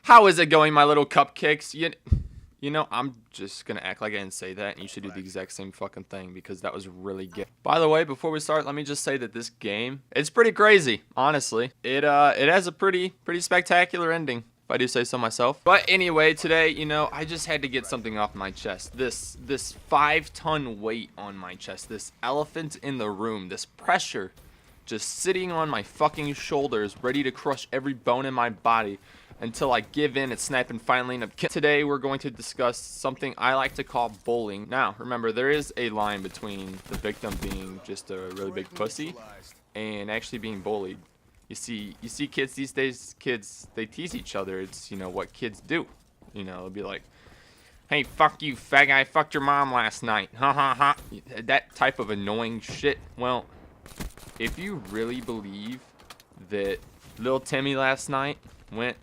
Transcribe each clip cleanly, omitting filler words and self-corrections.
How is it going, my little cupcakes? You know, I'm just gonna act like I didn't say that, and you should do the exact same fucking thing because that was really good. By the way, before we start, let me just say that this game, it's pretty crazy, honestly. It has a pretty spectacular ending, if I do say so myself. But anyway, today, you know, I just had to get something off my chest. This 5-ton weight on my chest, this elephant in the room, this pressure just sitting on my fucking shoulders, ready to crush every bone in my body until I give in and snap and finally end up killing. Today we're going to discuss something I like to call bullying. Now, remember, there is a line between the victim being just a really big pussy and actually being bullied. You see kids these days, they tease each other. It's, you know, what kids do. You know, it'll be like, hey, fuck you, fag, I fucked your mom last night. Ha ha ha. That type of annoying shit. Well, if you really believe that little Timmy last night went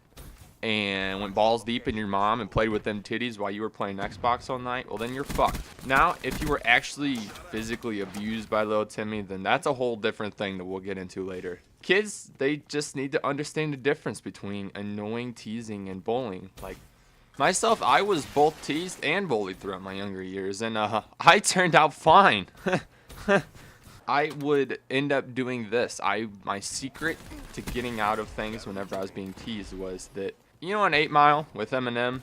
balls deep in your mom and played with them titties while you were playing Xbox all night, well, then you're fucked. Now, if you were actually physically abused by little Timmy, then that's a whole different thing that we'll get into later. Kids, they just need to understand the difference between annoying teasing and bullying. Like myself, I was both teased and bullied throughout my younger years, and I turned out fine. I would end up doing this. My secret to getting out of things whenever I was being teased was that, you know, on 8 Mile with Eminem,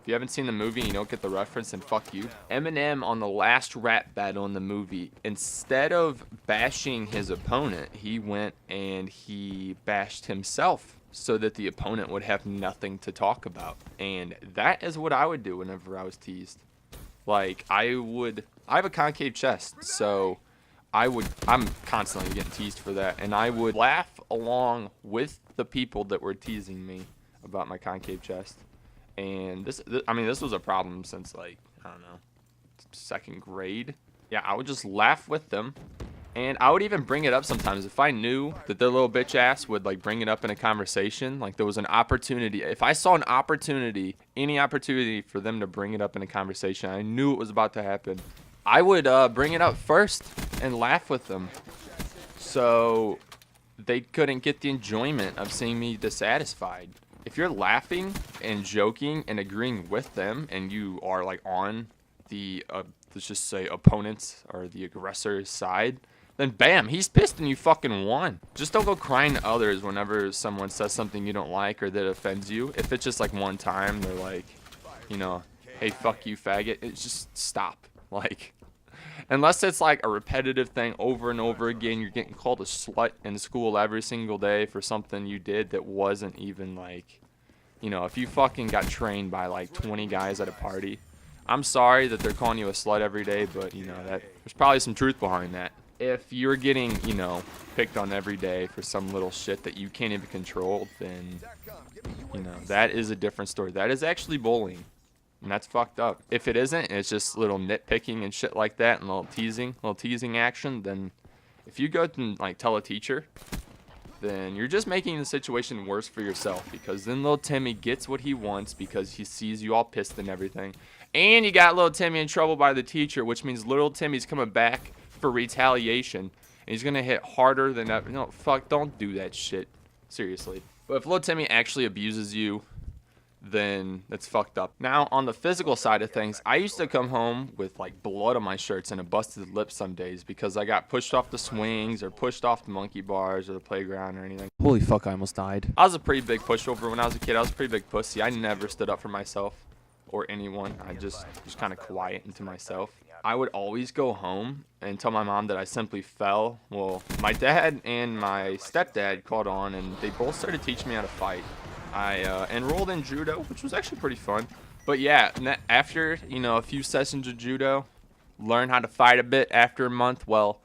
if you haven't seen the movie and you don't get the reference, then fuck you. Eminem, on the last rap battle in the movie, instead of bashing his opponent, he went and he bashed himself so that the opponent would have nothing to talk about. And that is what I would do whenever I was teased. Like, I have a concave chest, so I'm constantly getting teased for that, and I would laugh along with the people that were teasing me about my concave chest. And this was a problem since, like, I don't know, 2nd grade. Yeah, I would just laugh with them, and I would even bring it up sometimes if I knew that their little bitch ass would, like, bring it up in a conversation. Like, there was an opportunity. If I saw an opportunity, any opportunity for them to bring it up in a conversation, I knew it was about to happen, I would bring it up first and laugh with them, so they couldn't get the enjoyment of seeing me dissatisfied. If you're laughing and joking and agreeing with them, and you are, like, on the let's just say opponent's or the aggressor's side, then bam, he's pissed and you fucking won. Just don't go crying to others whenever someone says something you don't like or that offends you. If it's just like one time, they're like, you know, hey, fuck you, faggot, it's just stop. Like, unless it's like a repetitive thing over and over again, you're getting called a slut in school every single day for something you did that wasn't even, like, you know, if you fucking got trained by like 20 guys at a party, I'm sorry that they're calling you a slut every day, but, you know, that there's probably some truth behind that. If you're getting, you know, picked on every day for some little shit that you can't even control, then, you know, that is a different story. That is actually bullying. And that's fucked up. If it isn't, it's just little nitpicking and shit like that and little teasing action, then if you go and, like, tell a teacher, then you're just making the situation worse for yourself, because then little Timmy gets what he wants because he sees you all pissed and everything. And you got little Timmy in trouble by the teacher, which means little Timmy's coming back for retaliation. And he's going to hit harder than ever. No, fuck, don't do that shit. Seriously. But if little Timmy actually abuses you, then it's fucked up. Now, on the physical side of things, I used to come home with, like, blood on my shirts and a busted lip some days because I got pushed off the swings or pushed off the monkey bars or the playground or anything. Holy fuck, I almost died. I was a pretty big pushover when I was a kid. I was a pretty big pussy. I never stood up for myself or anyone. I just was kind of quiet into myself. I would always go home and tell my mom that I simply fell. Well, my dad and my stepdad caught on, and they both started teaching me how to fight. I enrolled in judo, which was actually pretty fun. But yeah, after, you know, a few sessions of judo, learn how to fight a bit after a month. Well,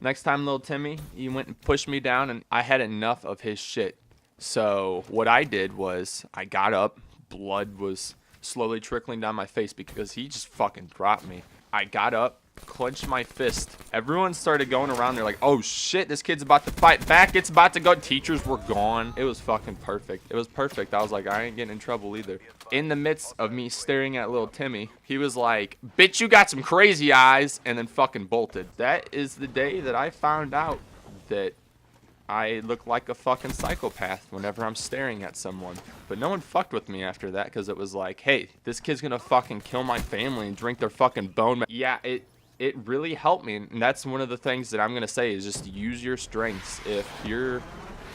next time little Timmy, he went and pushed me down, and I had enough of his shit. So what I did was I got up. Blood was slowly trickling down my face because he just fucking dropped me. I got up, clenched my fist. Everyone started going around. They're like, oh shit, this kid's about to fight back. It's about to go. Teachers were gone. It was fucking perfect. It was perfect. I was like, I ain't getting in trouble either. In the midst of me staring at little Timmy, he was like, bitch, you got some crazy eyes, and then fucking bolted. That is the day that I found out that I look like a fucking psychopath whenever I'm staring at someone. But no one fucked with me after that because it was like, hey, this kid's gonna fucking kill my family and drink their fucking bone. Yeah, it really helped me, and that's one of the things that I'm gonna say is just use your strengths. If you're,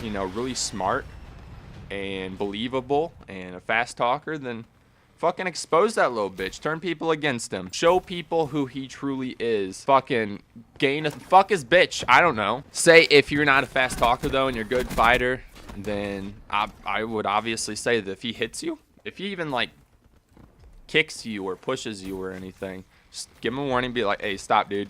really smart and believable and a fast talker, then fucking expose that little bitch. Turn people against him. Show people who he truly is. Fucking fuck his bitch. I don't know. Say if you're not a fast talker though and you're a good fighter, then I would obviously say that if he hits you, if he even like kicks you or pushes you or anything, just give him a warning. Be like, hey, stop, dude.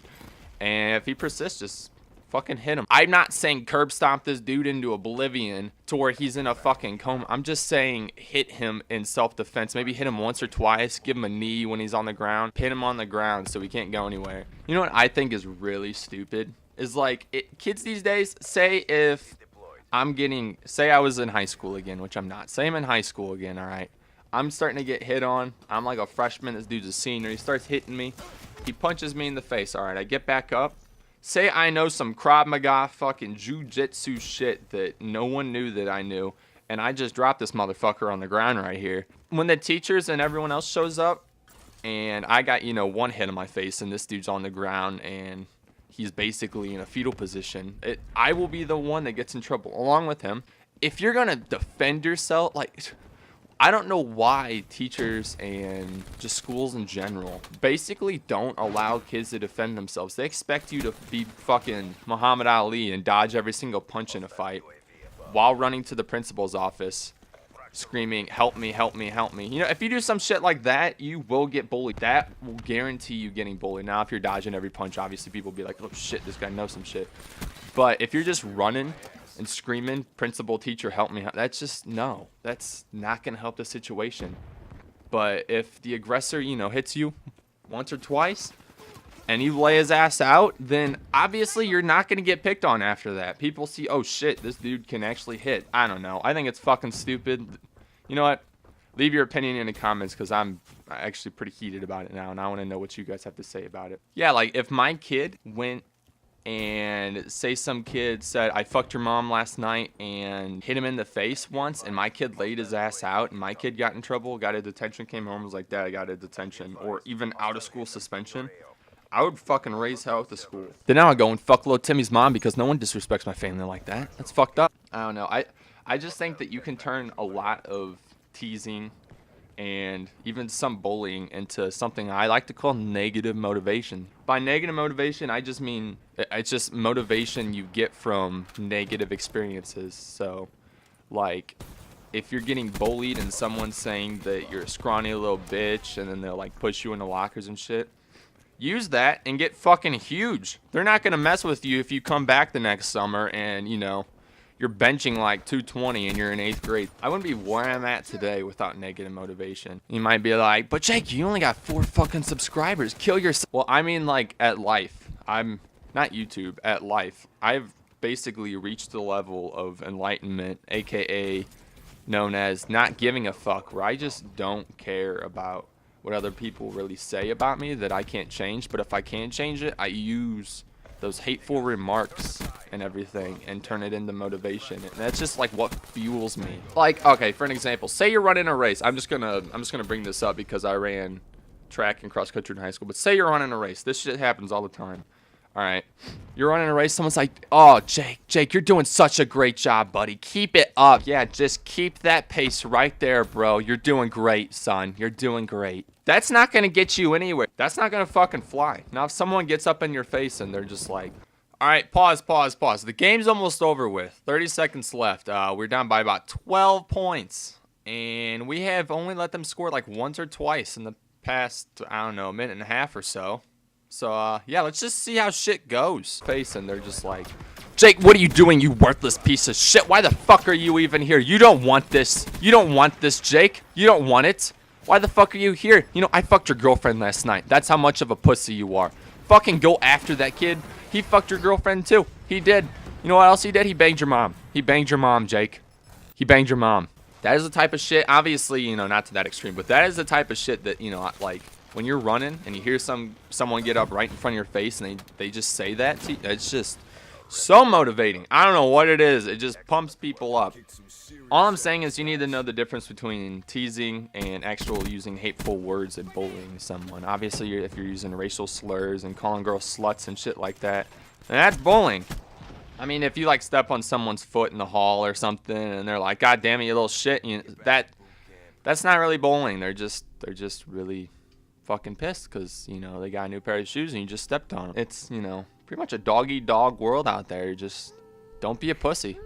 And if he persists, just fucking hit him. I'm not saying curb stomp this dude into oblivion to where he's in a fucking coma. I'm just saying hit him in self-defense. Maybe hit him once or twice. Give him a knee when he's on the ground. Pin him on the ground so he can't go anywhere. You know what I think is really stupid? Is like, kids these days, say if say I was in high school again, which I'm not. Say I'm in high school again, all right? I'm starting to get hit on. I'm like a freshman. This dude's a senior. He starts hitting me. He punches me in the face. All right, I get back up. Say I know some Krav Maga fucking jujitsu shit that no one knew that I knew, and I just dropped this motherfucker on the ground right here. When the teachers and everyone else shows up, and I got, one hit on my face, and this dude's on the ground, and he's basically in a fetal position, I will be the one that gets in trouble along with him. If you're gonna defend yourself, like, I don't know why teachers and just schools in general basically don't allow kids to defend themselves. They expect you to be fucking Muhammad Ali and dodge every single punch in a fight while running to the principal's office screaming, help me, help me, help me. If you do some shit like that, you will get bullied. That will guarantee you getting bullied. Now, if you're dodging every punch, obviously people will be like, oh shit, this guy knows some shit. But if you're just running and screaming, principal, teacher, help me, that's just, no, that's not going to help the situation. But if the aggressor, hits you once or twice and you lay his ass out, then obviously you're not going to get picked on after that. People see, oh shit, this dude can actually hit. I don't know. I think it's fucking stupid. You know what? Leave your opinion in the comments because I'm actually pretty heated about it now, and I want to know what you guys have to say about it. Yeah, like if my kid went and say some kid said, I fucked your mom last night and hit him in the face once, and my kid laid his ass out, and my kid got in trouble, got a detention, came home, was like, Dad, I got a detention, or even out of school suspension, I would fucking raise hell at the school. Then now I go and fuck little Timmy's mom because no one disrespects my family like that. That's fucked up. I don't know. I just think that you can turn a lot of teasing and even some bullying into something I like to call negative motivation. By negative motivation, I just mean it's just motivation you get from negative experiences. So, like, if you're getting bullied and someone's saying that you're a scrawny little bitch and then they'll, like, push you into lockers and shit, use that and get fucking huge. They're not going to mess with you if you come back the next summer and, you're benching like 220 and you're in 8th grade. I wouldn't be where I'm at today without negative motivation. You might be like, but Jake, you only got 4 fucking subscribers. Kill yourself. Well, I mean like at life. I'm not YouTube, at life. I've basically reached the level of enlightenment, aka known as not giving a fuck, where I just don't care about what other people really say about me that I can't change. But if I can change it, I use those hateful remarks and everything and turn it into motivation. And that's just like what fuels me. Like, okay, for an example, say you're running a race. I'm just gonna bring this up because I ran track and cross country in high school. But say you're running a race. This shit happens all the time. All right, you're running a race. Someone's like, oh, Jake, you're doing such a great job, buddy. Keep it up. Yeah, just keep that pace right there, bro. You're doing great, son. You're doing great. That's not going to get you anywhere. That's not going to fucking fly. Now, if someone gets up in your face and they're just like, all right, pause. The game's almost over with. 30 seconds left. We're down by about 12 points. And we have only let them score like once or twice in the past, I don't know, a minute and a half or so. So, yeah, let's just see how shit goes. And they're just like, Jake, what are you doing, you worthless piece of shit? Why the fuck are you even here? You don't want this. You don't want this, Jake. You don't want it. Why the fuck are you here? I fucked your girlfriend last night. That's how much of a pussy you are. Fucking go after that kid. He fucked your girlfriend, too. He did. You know what else he did? He banged your mom. He banged your mom, Jake. He banged your mom. That is the type of shit, obviously, not to that extreme, but that is the type of shit that, like, when you're running and you hear someone get up right in front of your face and they just say that to you, it's just So motivating. I don't know what it is. It just pumps people up. All I'm saying is you need to know the difference between teasing and actual using hateful words and bullying someone. Obviously, if you're using racial slurs and calling girls sluts and shit like that, then that's bullying. I mean, if you like step on someone's foot in the hall or something and they're like, "God damn it, you little shit," that's not really bullying. They're just really fucking pissed because, you know, they got a new pair of shoes and you just stepped on them. It's, you know, pretty much a dog-eat-dog world out there. You just don't be a pussy.